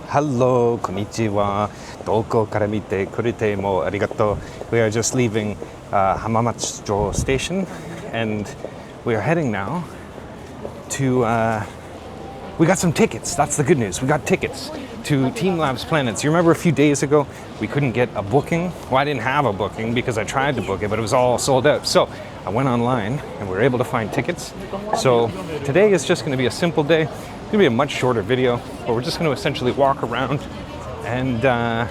Hello, konnichiwa. Doko kara mite kurite mo arigato. We are just leaving Hamamatsujo station, and we are heading now to. We got some tickets. That's the good news. We got tickets to TeamLab's Planets. You remember a few days ago we couldn't get a booking? Well, I didn't have a booking because I tried to book it, but it was all sold out. So I went online and we were able to find tickets. So today is just going to be a simple day. It's going to be a much shorter video, but we're just going to essentially walk around and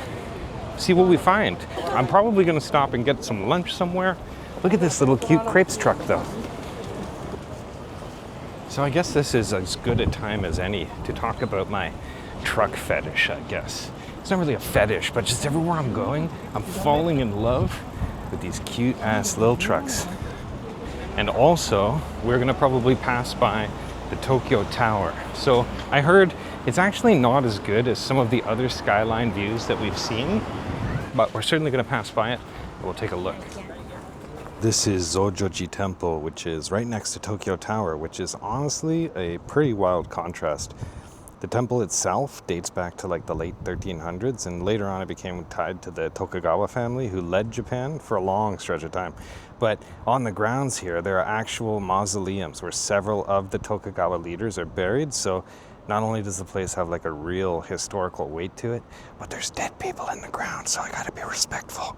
see what we find. I'm probably going to stop and get some lunch somewhere. Look at this little cute crepes truck though. So I guess this is as good a time as any to talk about my truck fetish, I guess. It's not really a fetish, but just everywhere I'm going, I'm falling in love with these cute ass little trucks. And also, we're gonna probably pass by the Tokyo Tower. So I heard it's actually not as good as some of the other skyline views that we've seen, but we're certainly gonna pass by it and we'll take a look. This is Zojoji Temple, which is right next to Tokyo Tower, which is honestly a pretty wild contrast. The temple itself dates back to like the late 1300s, and later on it became tied to the Tokugawa family, who led Japan for a long stretch of time. But on the grounds here, there are actual mausoleums where several of the Tokugawa leaders are buried. So not only does the place have like a real historical weight to it, but there's dead people in the ground, so I gotta be respectful.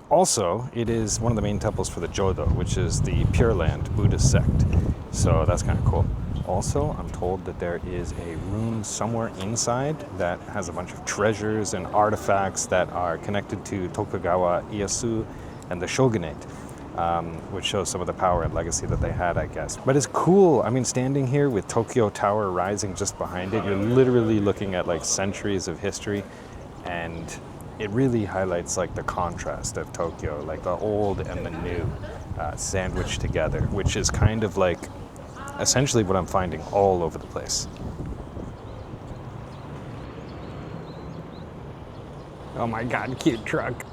Also, it is one of the main temples for the Jodo, which is the Pure Land Buddhist sect. So that's kind of cool. Also, I'm told that there is a room somewhere inside that has a bunch of treasures and artifacts that are connected to Tokugawa Ieyasu and the shogunate, which shows some of the power and legacy that they had, I guess. But it's cool. I mean, standing here with Tokyo Tower rising just behind it, you're literally looking at like centuries of history, and it really highlights like the contrast of Tokyo, like the old and the new sandwiched together, which is kind of like essentially what I'm finding all over the place. Oh my God, cute truck.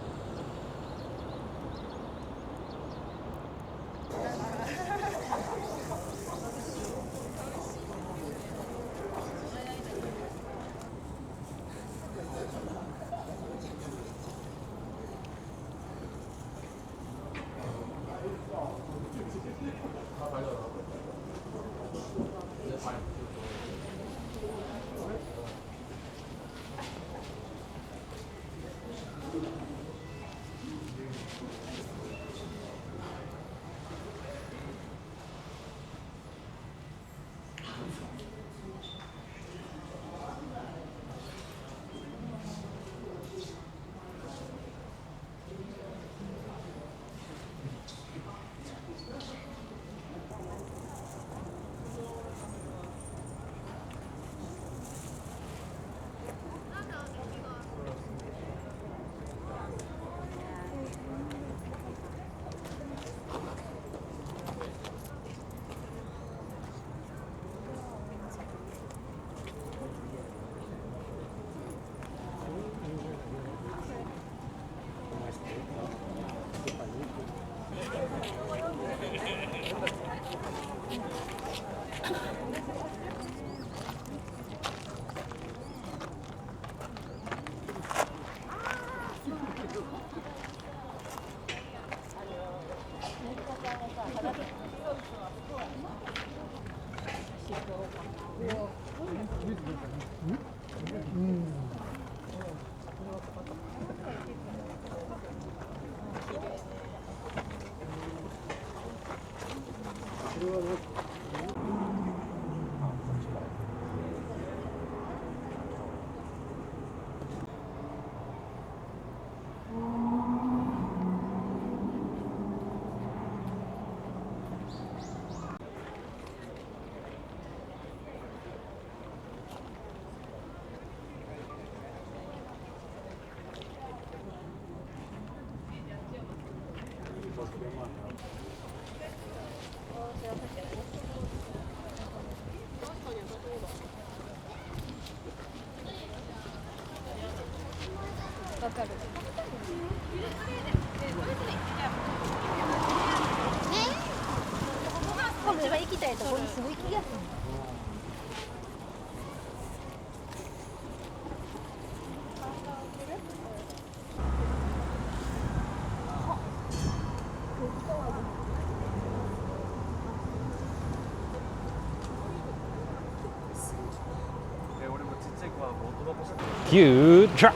Cute truck.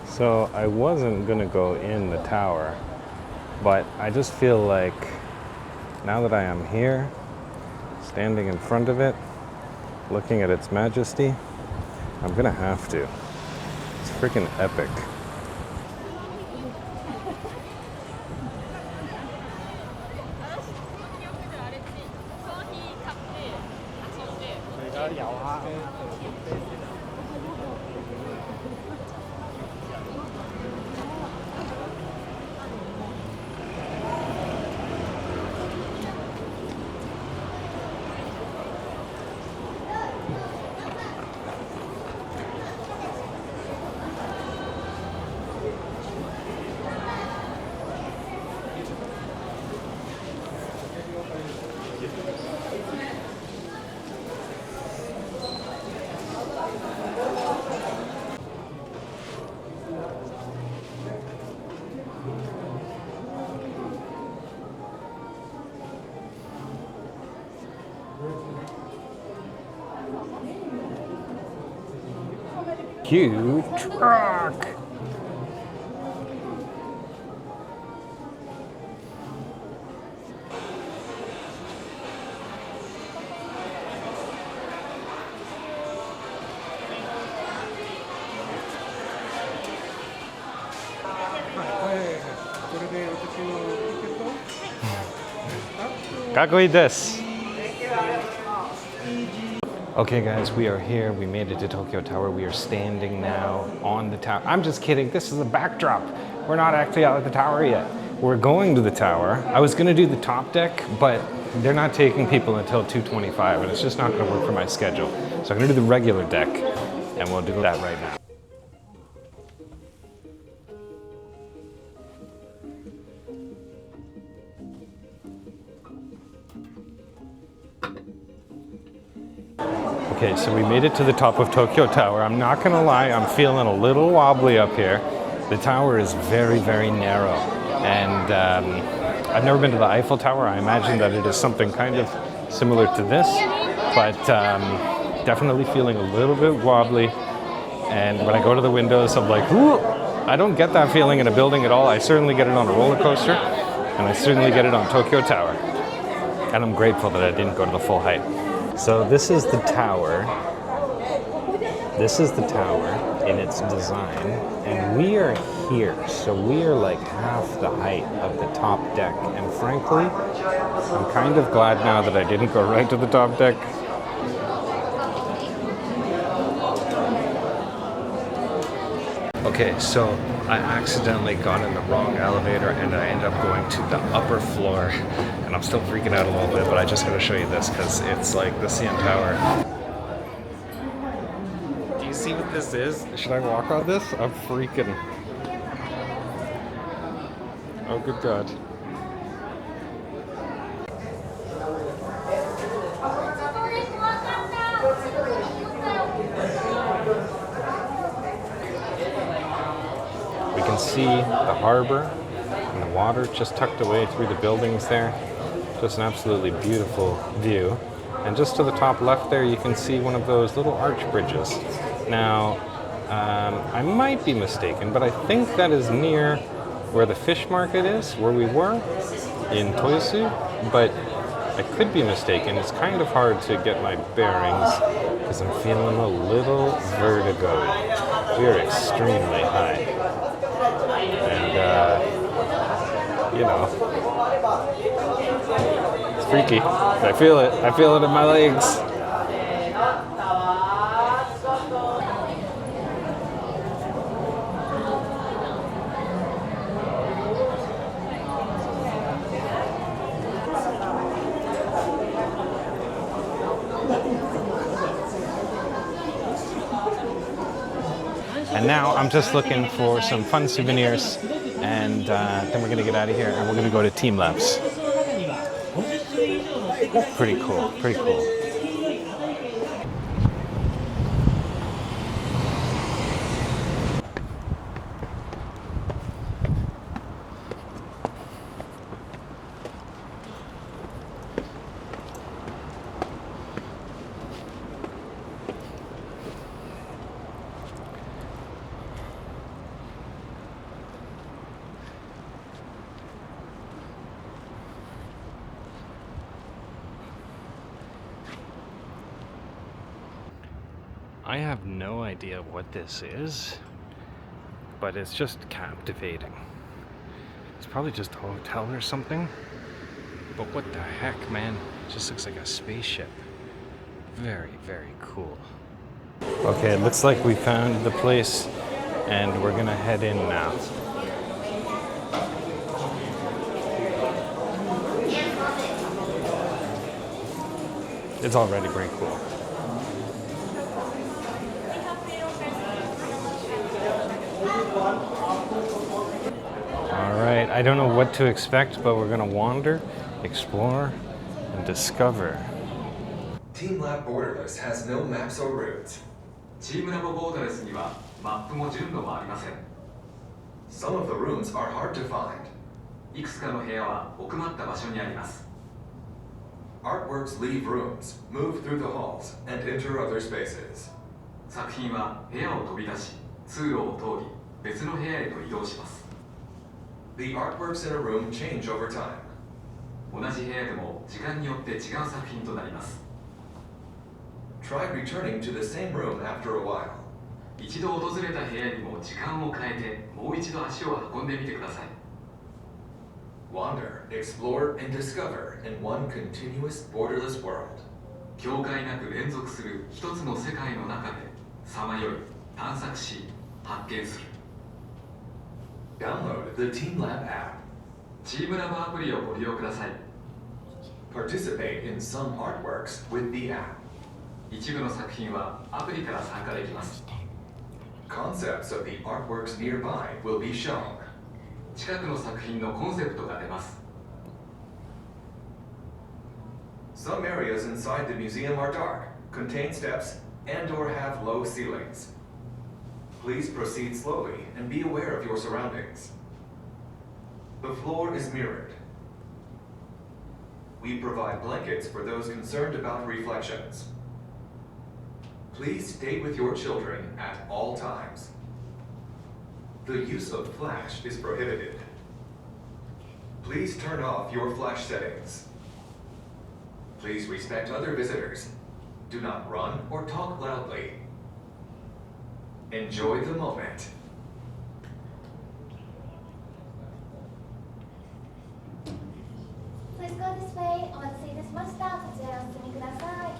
So I wasn't gonna go in the tower, but I just feel like now that I am here, standing in front of it, looking at its majesty, I'm gonna have to. It's freaking epic. Cute truck. Kakoi desu. Okay guys, we are here. We made it to Tokyo Tower. We are standing now on the tower. I'm just kidding, this is a backdrop. We're not actually out at the tower yet. We're going to the tower. I was gonna do the top deck, but they're not taking people until 2:25 and it's just not gonna work for my schedule. So I'm gonna do the regular deck and we'll do that right now. Okay, so we made it to the top of Tokyo Tower. I'm not gonna lie, I'm feeling a little wobbly up here. The tower is very, very narrow. And I've never been to the Eiffel Tower. I imagine that it is something kind of similar to this, but definitely feeling a little bit wobbly. And when I go to the windows, I'm like, ooh, I don't get that feeling in a building at all. I certainly get it on a roller coaster, and I certainly get it on Tokyo Tower. And I'm grateful that I didn't go to the full height. So this is the tower. This is the tower in its design, and we are here. So we are like half the height of the top deck. And frankly, I'm kind of glad now that I didn't go right to the top deck. Okay, so I accidentally got in the wrong elevator and I ended up going to the upper floor. And I'm still freaking out a little bit, but I just gotta show you this because it's like the CN Tower. Do you see what this is? Should I walk on this? I'm freaking. Oh, good God. We can see the harbor and the water just tucked away through the buildings there. Just an absolutely beautiful view. And just to the top left there, you can see one of those little arch bridges. Now, I might be mistaken, but I think that is near where the fish market is, where we were in Toyosu, but I could be mistaken. It's kind of hard to get my bearings because I'm feeling a little vertigo. We are extremely high. And, you know, it's freaky. I feel it. I feel it in my legs. And now I'm just looking for some fun souvenirs, and then we're gonna get out of here and we're gonna go to TeamLab's. Pretty cool, pretty cool. I have no idea what this is, but it's just captivating. It's probably just a hotel or something. But what the heck, man? It just looks like a spaceship. Very, very cool. Okay, it looks like we found the place and we're gonna head in now. It's already pretty cool. All right, I don't know what to expect, but we're gonna wander, explore, and discover. TeamLab Borderless has no maps or routes. TeamLab Borderless にはマップも順路もありません。 Some of the rooms are hard to find. いくつかの部屋は奥まった場所にあります。 Artworks leave rooms, move through the halls, and enter other spaces. 作品は部屋を飛び出し、通路を通り、別の部屋へと移動します。 The artworks in a room change over time. 同じ部屋でも時間によって違う作品となります。 Try returning to the same room after a while. 一度訪れた部屋にも時間を変えて、もう一度足を運んでみてください。 Wander, explore, and discover in one continuous borderless world. 境界なく連続する一つの世界の中で、さまよい、探索し、発見する。 Download the TeamLab app. TeamLab アプリをご利用ください。 Participate in some artworks with the app. 一部の作品はアプリから参加できます。 Concepts of the artworks nearby will be shown. 近くの作品のコンセプトが出ます。 Some areas inside the museum are dark, contain steps, and/or have low ceilings. Please proceed slowly and be aware of your surroundings. The floor is mirrored. We provide blankets for those concerned about reflections. Please stay with your children at all times. The use of flash is prohibited. Please turn off your flash settings. Please respect other visitors. Do not run or talk loudly. Enjoy the moment. Please go this way. お待たせいたしました。こちらへお進みください。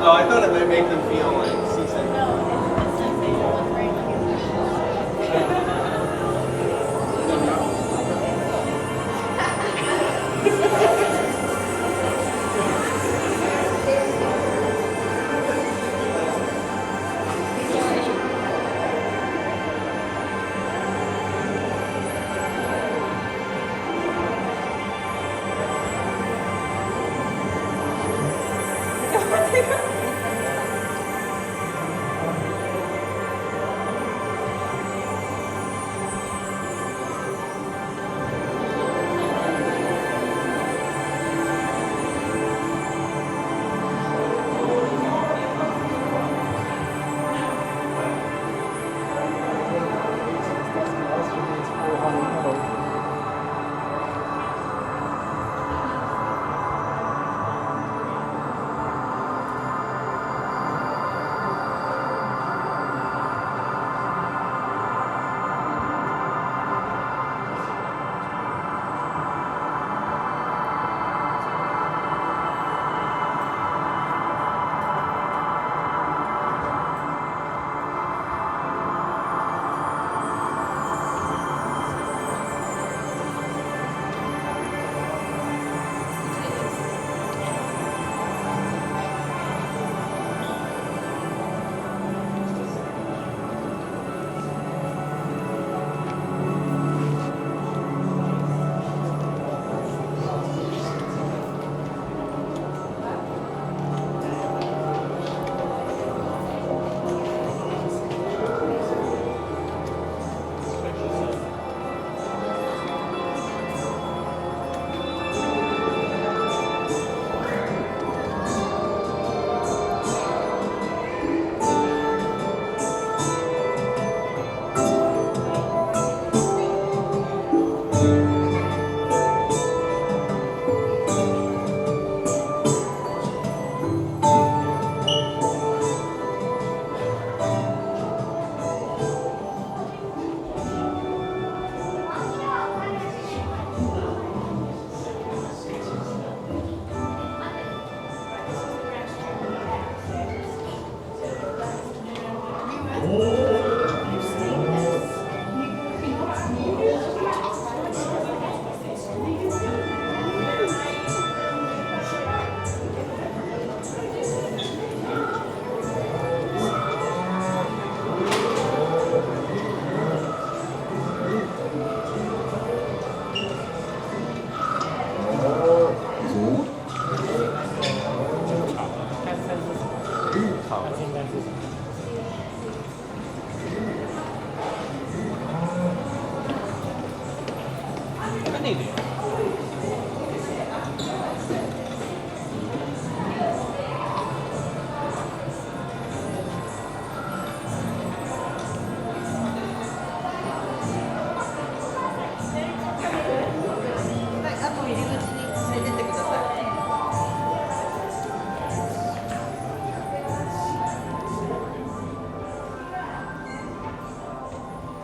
Oh, I thought it might make them feel like seasick.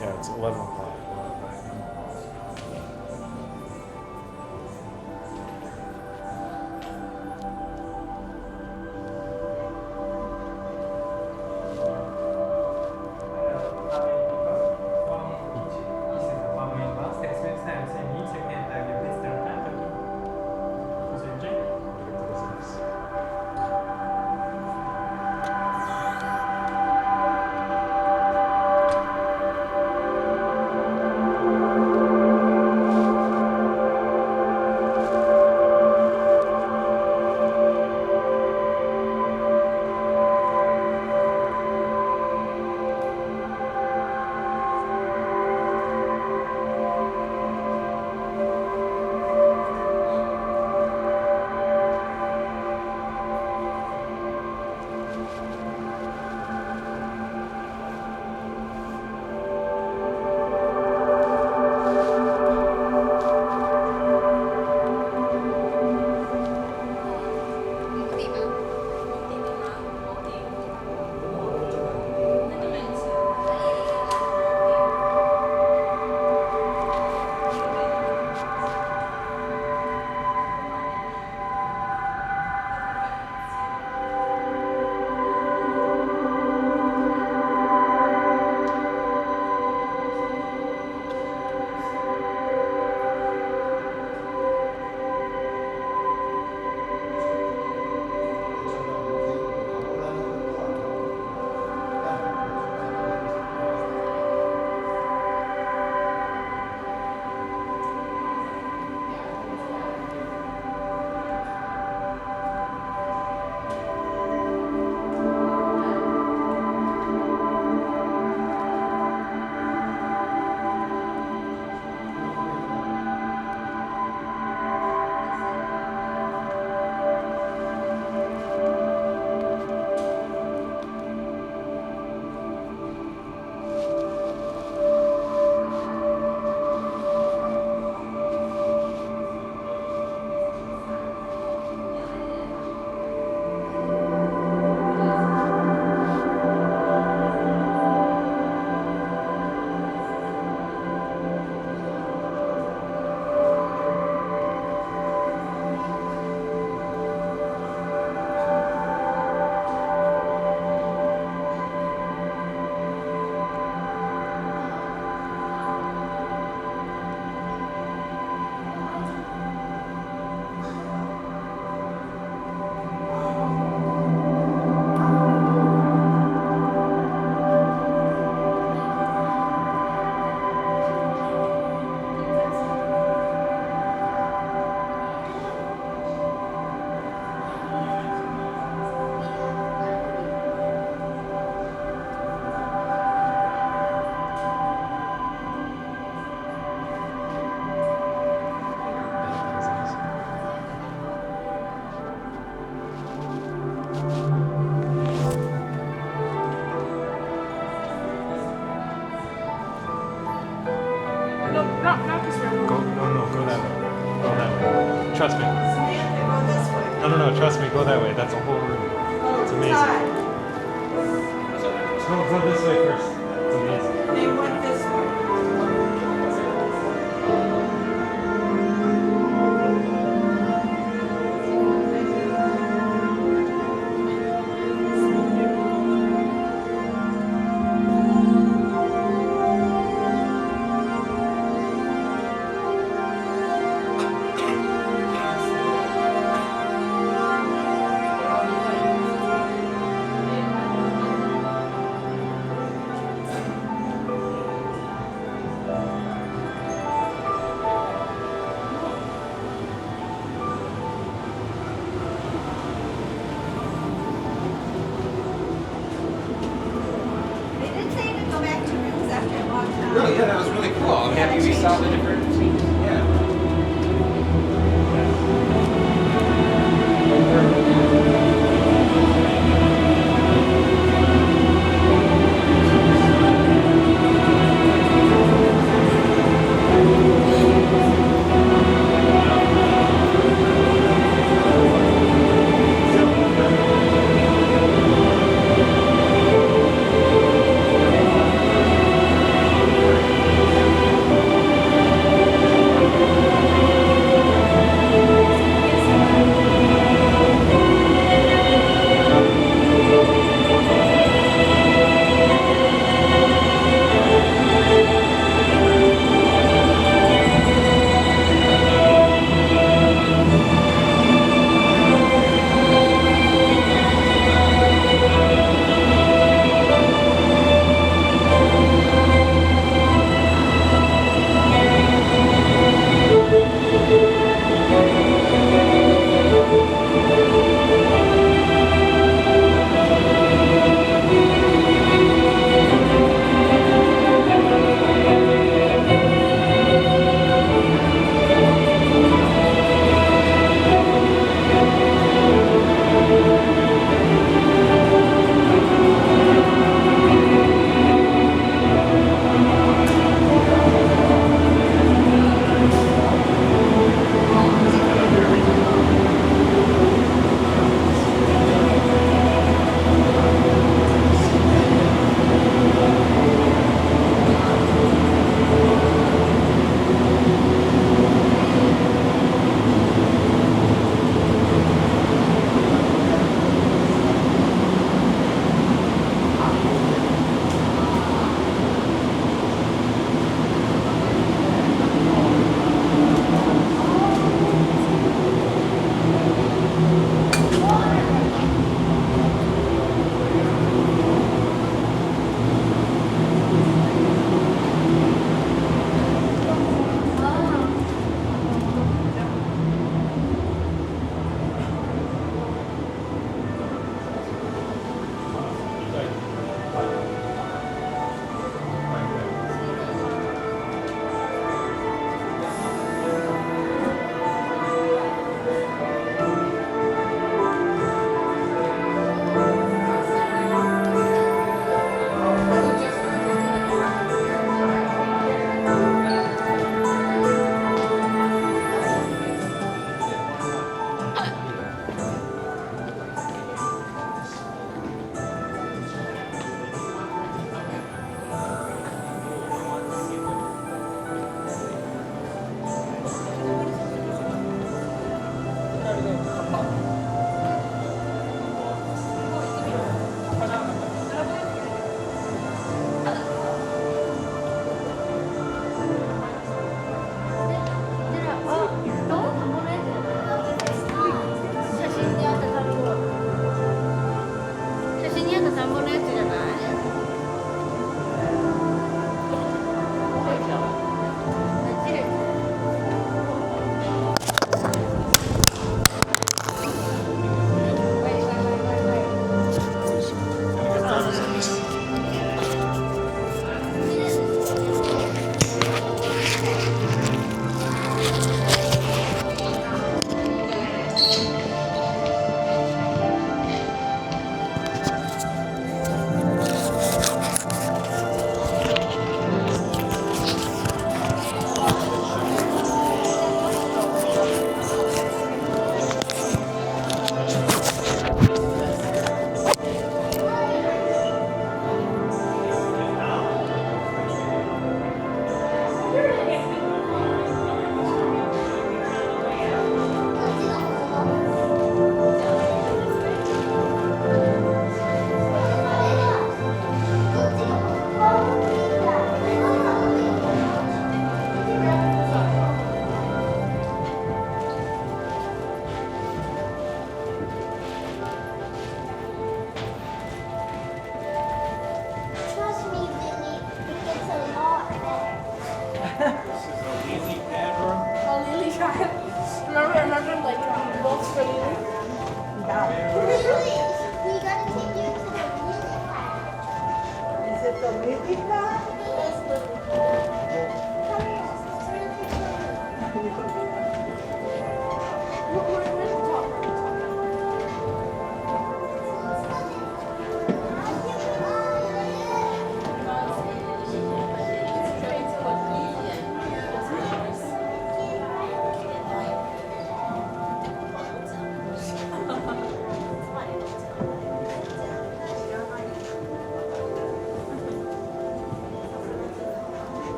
Yeah, it's 11 o'clock. Go this way first. It's amazing. They went this way. They did say to go back to rooms after a long time. No, yeah, that was really cool. I'm happy we saw the different changes. Yeah.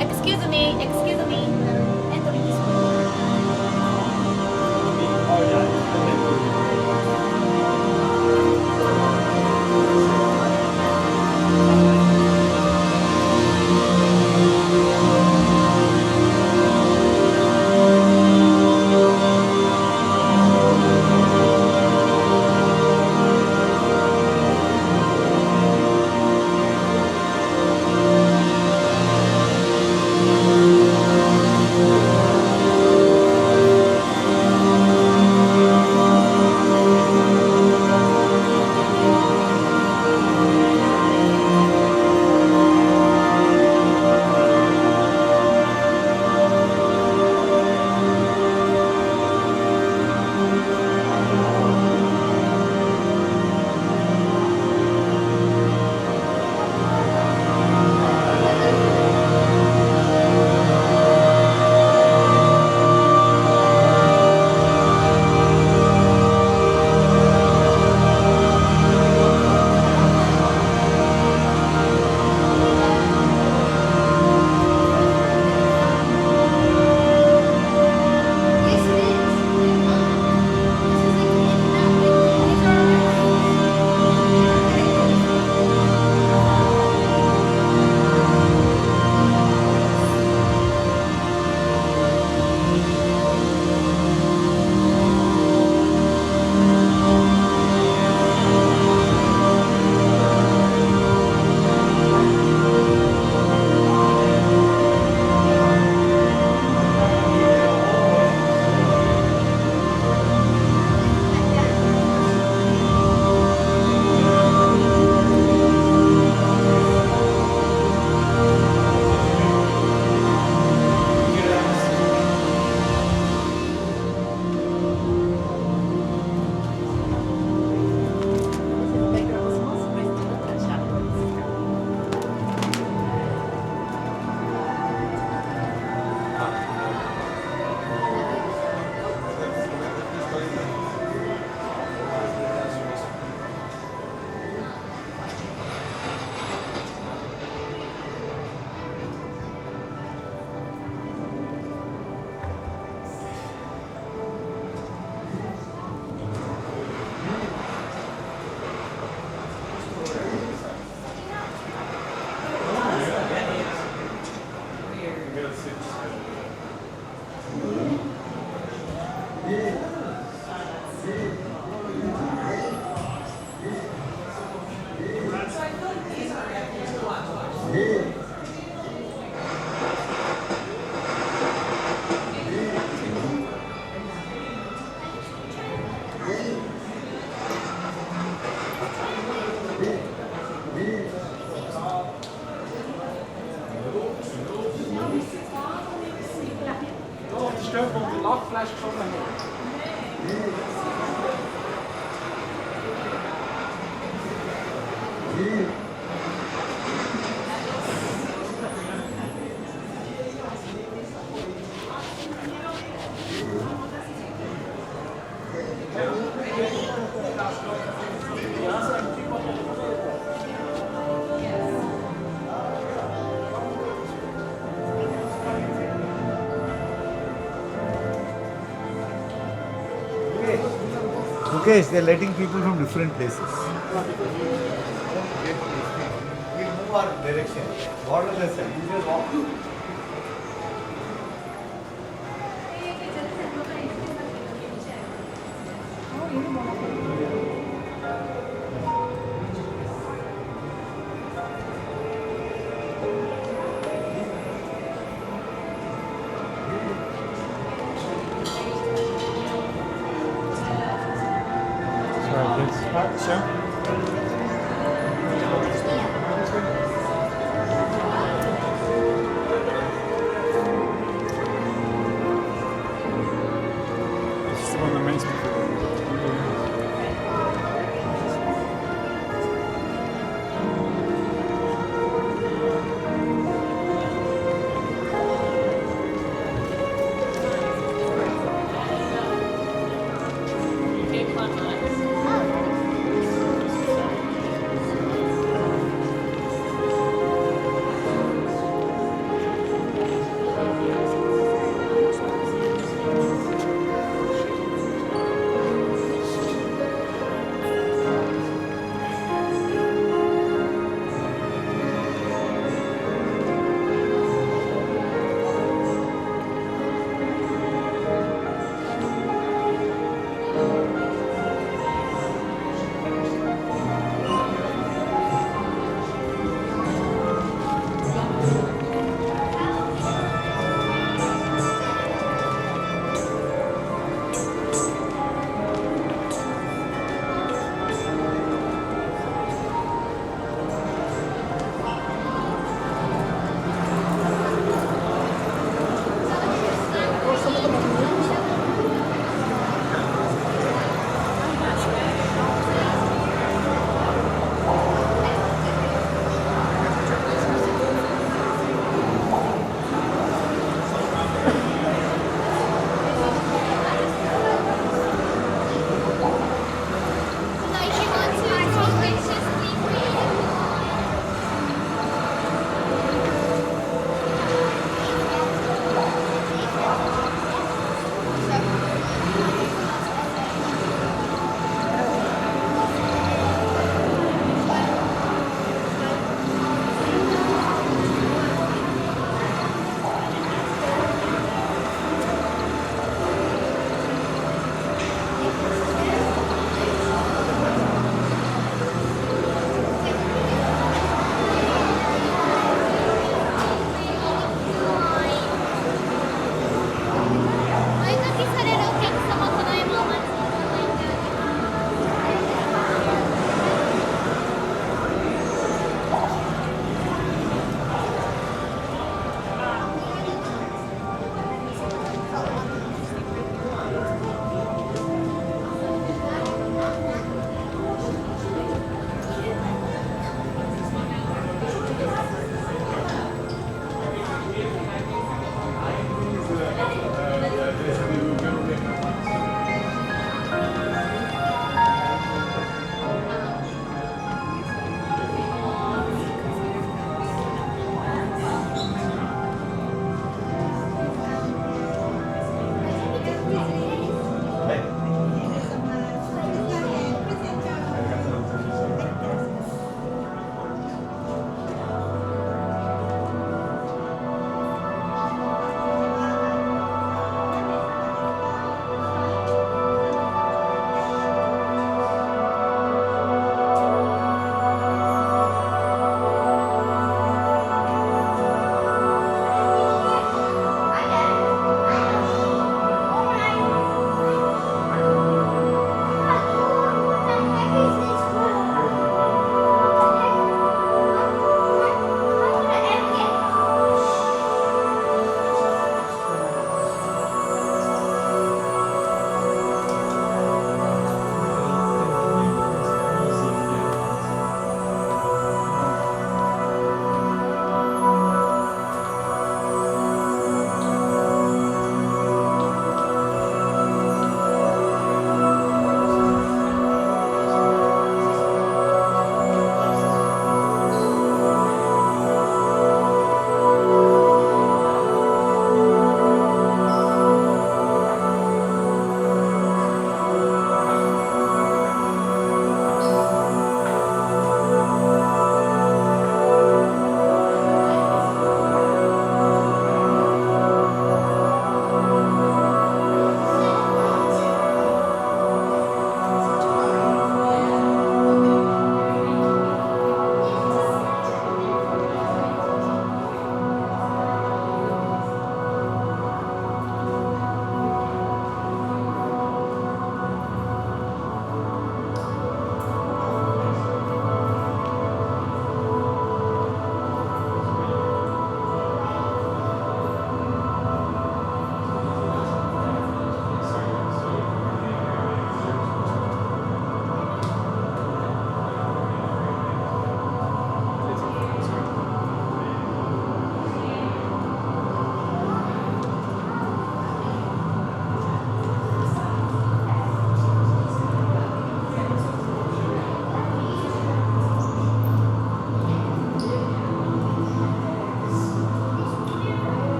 excuse me, excuse me. Entering this room. Oh, yeah. Yes, it is. This is like not like these are Okay, they're letting people from different places. We move our direction. Borderless. You just walk. Sorry, kids. Sure. This is the one that makes me feel.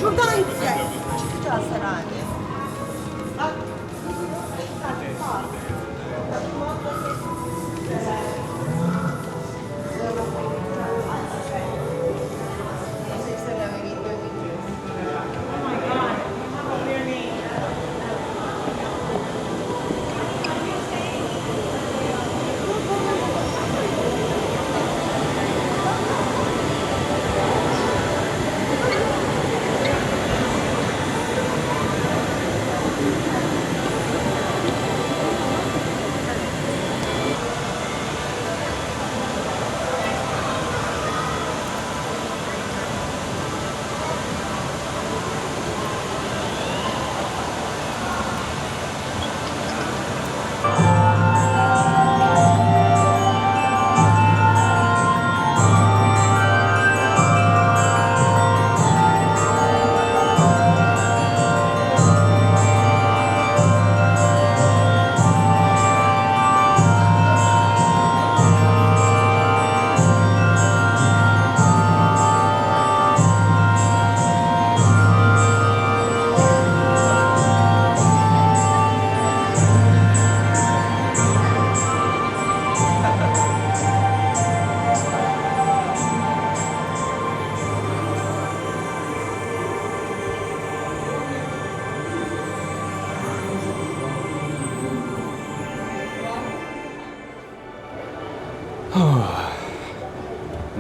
Şuradan yüksek. Çıkacağız herhalde. Bak.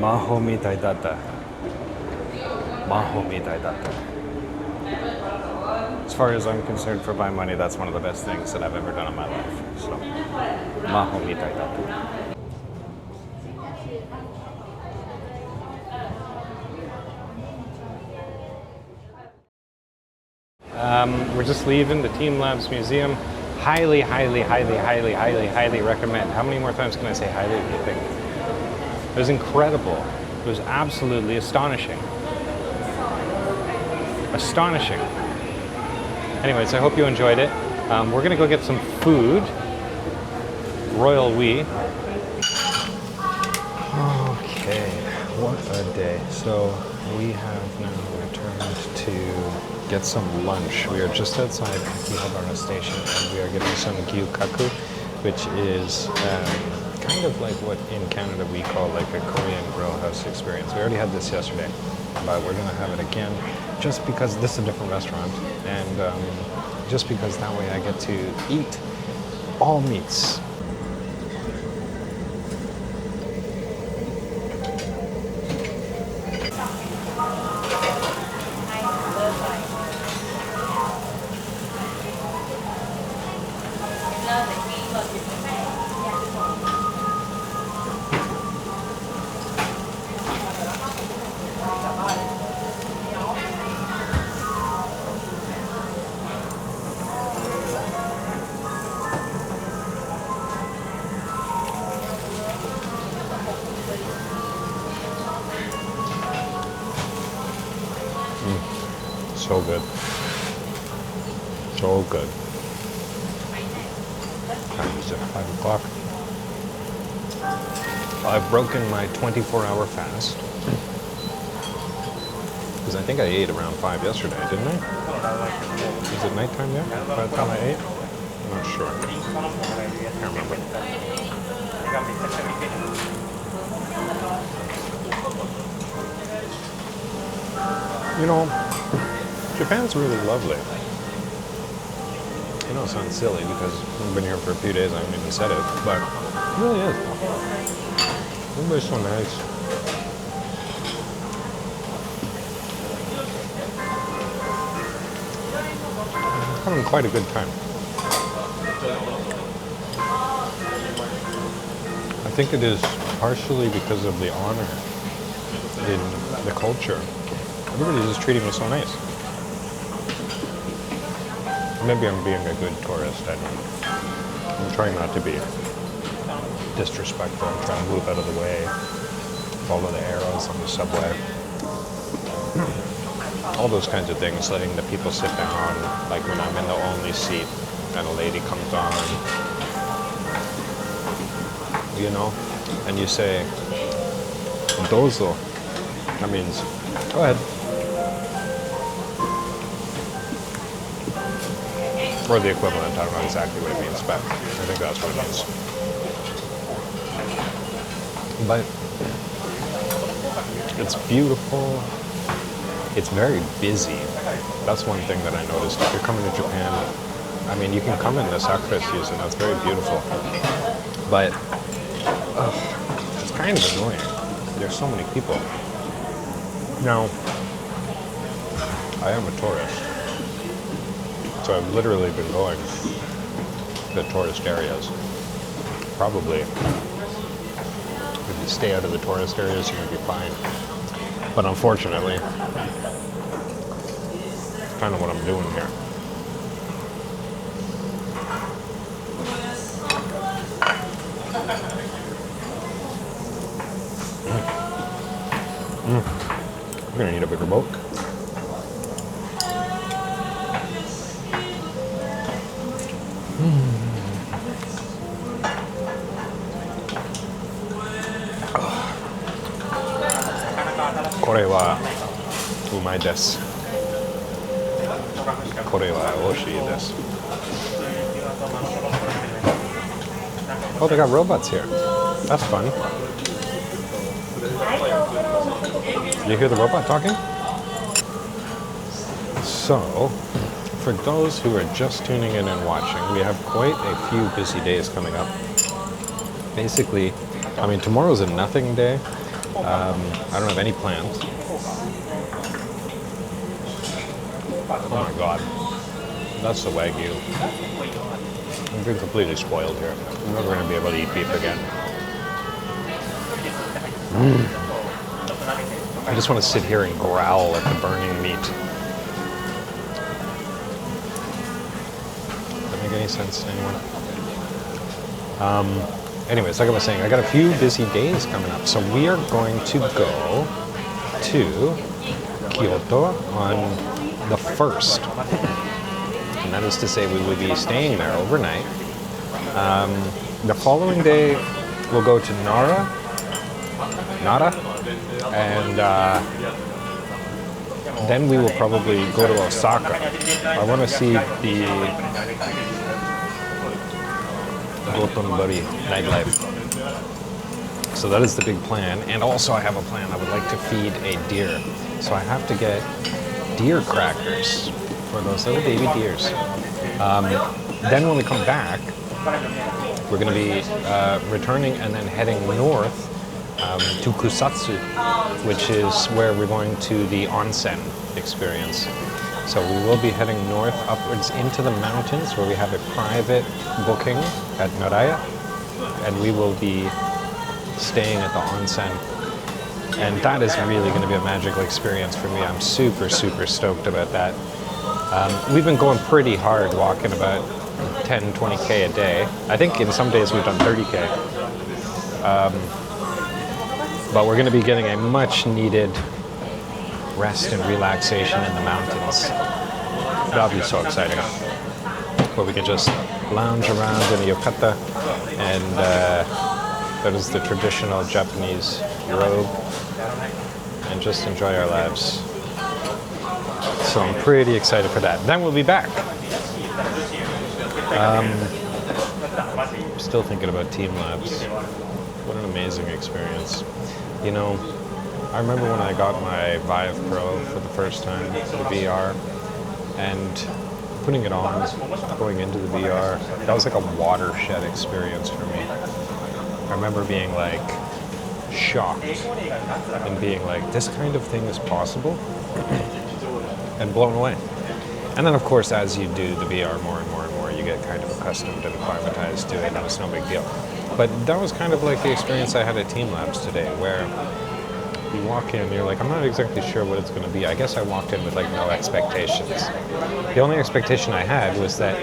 Maho mitai datta. Maho mitai datta. As far as I'm concerned, for my money, that's one of the best things that I've ever done in my life. So, maho mitai datta. We're just leaving the TeamLab's museum. Highly, highly, highly, highly, highly, highly recommend. How many more times can I say highly, do you think? It was incredible. It was absolutely astonishing. Astonishing. Anyways, I hope you enjoyed it. We're gonna go get some food. Royal we. Okay, what a day. So we have now returned to get some lunch. We are just outside Akihabara station and we are getting some gyukaku, which is kind of like what in Canada we call like a Korean grill house experience. We already had this yesterday, but we're gonna have it again just because this is a different restaurant and just because that way I get to eat all meats. So good. So good. Time is it? 5 o'clock. I've broken my 24-hour fast. Because I think I ate around 5 yesterday, didn't I? Is it nighttime yet? By the time I ate? I'm not sure. I can't remember. You know, Japan's really lovely. I know it sounds silly because I've been here for a few days, I haven't even said it, but it really is. Everybody's so nice. I'm having quite a good time. I think it is partially because of the honor in the culture. Everybody's just treating me so nice. Maybe I'm being a good tourist, I don't know. I'm trying not to be disrespectful. I'm trying to move out of the way, follow the arrows on the subway. All those kinds of things, letting the people sit down, like when I'm in the only seat and a lady comes on, you know, and you say, dozo. That means, go ahead. Or the equivalent, I don't know exactly what it means, but I think that's what it means. But it's beautiful. It's very busy. That's one thing that I noticed. If you're coming to Japan, I mean, you can come in the Sakura season, that's very beautiful. But it's kind of annoying. There's so many people. Now, I am a tourist, so I've literally been going to tourist areas. Probably, if you stay out of the tourist areas, you're gonna be fine. But unfortunately, it's kind of what I'm doing here. I'm gonna need a bigger boat. Kore wa umai desu. Kore wa oshii desu. Oh, they got robots here. That's fun. You hear the robot talking? So, for those who are just tuning in and watching, we have quite a few busy days coming up. Basically, I mean, tomorrow's a nothing day. I don't have any plans. Oh my god. That's the Wagyu. I've been completely spoiled here. I'm never going to be able to eat beef again. I just want to sit here and growl at the burning meat. Does that make any sense to anyone? Anyways, like I was saying, I got a few busy days coming up. So we are going to go to Kyoto on the 1st. And that is to say we will be staying there overnight. The following day, we'll go to Nara, and then we will probably go to Osaka. I want to see the Gotonbori nightlife. So that is the big plan. And also I have a plan. I would like to feed a deer. So I have to get deer crackers for those little baby deers. Then when we come back, we're going to be returning and then heading north to Kusatsu, which is where we're going to the onsen experience. So we will be heading north upwards into the mountains where we have a private booking at Naraya, and we will be staying at the onsen. And that is really going to be a magical experience for me. I'm super, super stoked about that. We've been going pretty hard, walking about 10, 20K a day. I think in some days we've done 30K. But we're going to be getting a much needed rest and relaxation in the mountains. That'll be so exciting. Where we can just lounge around in a yukata, and that is the traditional Japanese robe, and just enjoy our lives. So I'm pretty excited for that. Then we'll be back. Still thinking about TeamLabs. What an amazing experience. You know, I remember when I got my Vive Pro for the first time, the VR, and putting it on, going into the VR, that was like a watershed experience for me. I remember being like shocked and being like, this kind of thing is possible, and blown away. And then of course, as you do the VR more and more and more, you get kind of accustomed and acclimatized to it, and it's no big deal. But that was kind of like the experience I had at TeamLabs today, where you walk in, you're like, I'm not exactly sure what it's going to be. I guess I walked in with like no expectations. The only expectation I had was that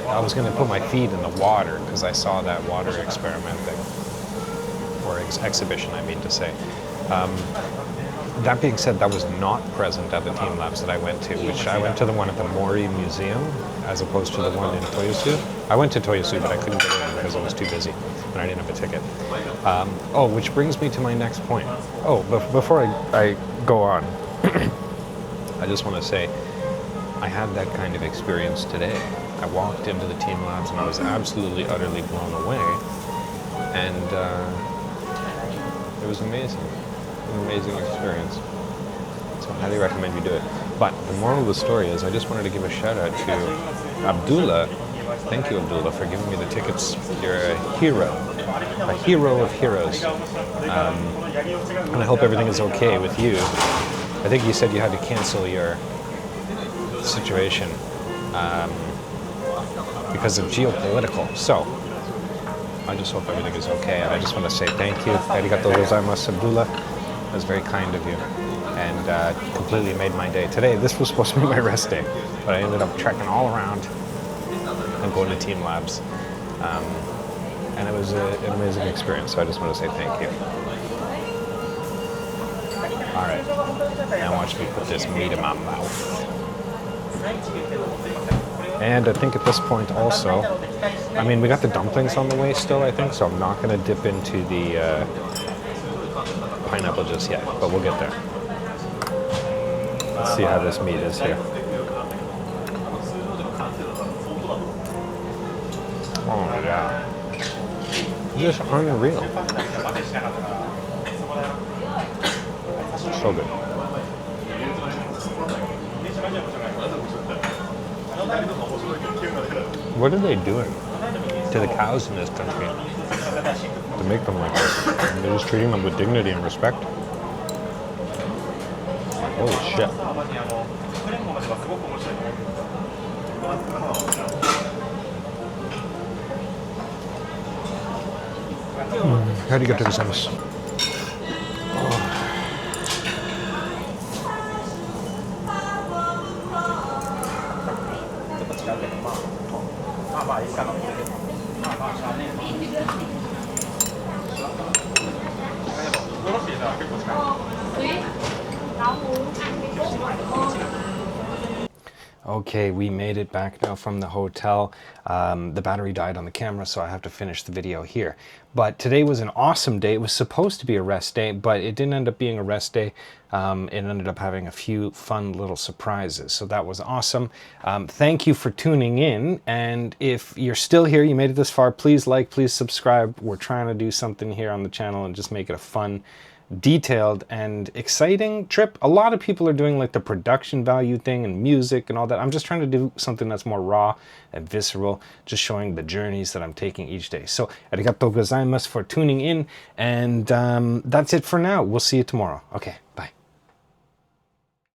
I was going to put my feet in the water, because I saw that water experiment thing, or exhibition, I mean to say. That being said, that was not present at the TeamLabs that I went to, which I went to the one at the Mori Museum, as opposed to the one in Toyosu. I went to Toyosu, but I couldn't get in because I was too busy, and I didn't have a ticket. Which brings me to my next point. Before I go on, I just want to say, I had that kind of experience today. I walked into the TeamLabs and I was absolutely, utterly blown away. And it was amazing. An amazing experience. So I highly recommend you do it. But the moral of the story is I just wanted to give a shout out to Abdullah. Thank you, Abdullah, for giving me the tickets. You're a hero of heroes. And I hope everything is okay with you. I think you said you had to cancel your situation because of geopolitical. So I just hope everything is okay. And I just want to say thank you. Arigatou gozaimasu, Abdullah. That was very kind of you. And completely made my day. Today, this was supposed to be my rest day, but I ended up trekking all around and going to TeamLabs. And it was an amazing experience, so I just want to say thank you. All right, now watch me put this meat in my mouth. And I think at this point also, I mean, we got the dumplings on the way still, I think, so I'm not going to dip into the pineapple just yet, but we'll get there. Let's see how this meat is here. Oh yeah. Just unreal. So good. What are they doing to the cows in this country to make them like this? They're just treating them with dignity and respect. Holy shit. How do you get to this house? Okay, we made it back now from the hotel. The battery died on the camera, so I have to finish the video here. But today was an awesome day. It was supposed to be a rest day, but it didn't end up being a rest day. It ended up having a few fun little surprises, so that was awesome. Thank you for tuning in, and if you're still here, you made it this far, please like, please subscribe. We're trying to do something here on the channel and just make it a fun, detailed and exciting trip. A lot of people are doing like the production value thing and music and all that. I'm just trying to do something that's more raw and visceral, just showing the journeys that I'm taking each day. So arigatou gozaimasu for tuning in, and that's it for now. We'll see you tomorrow. Okay, bye.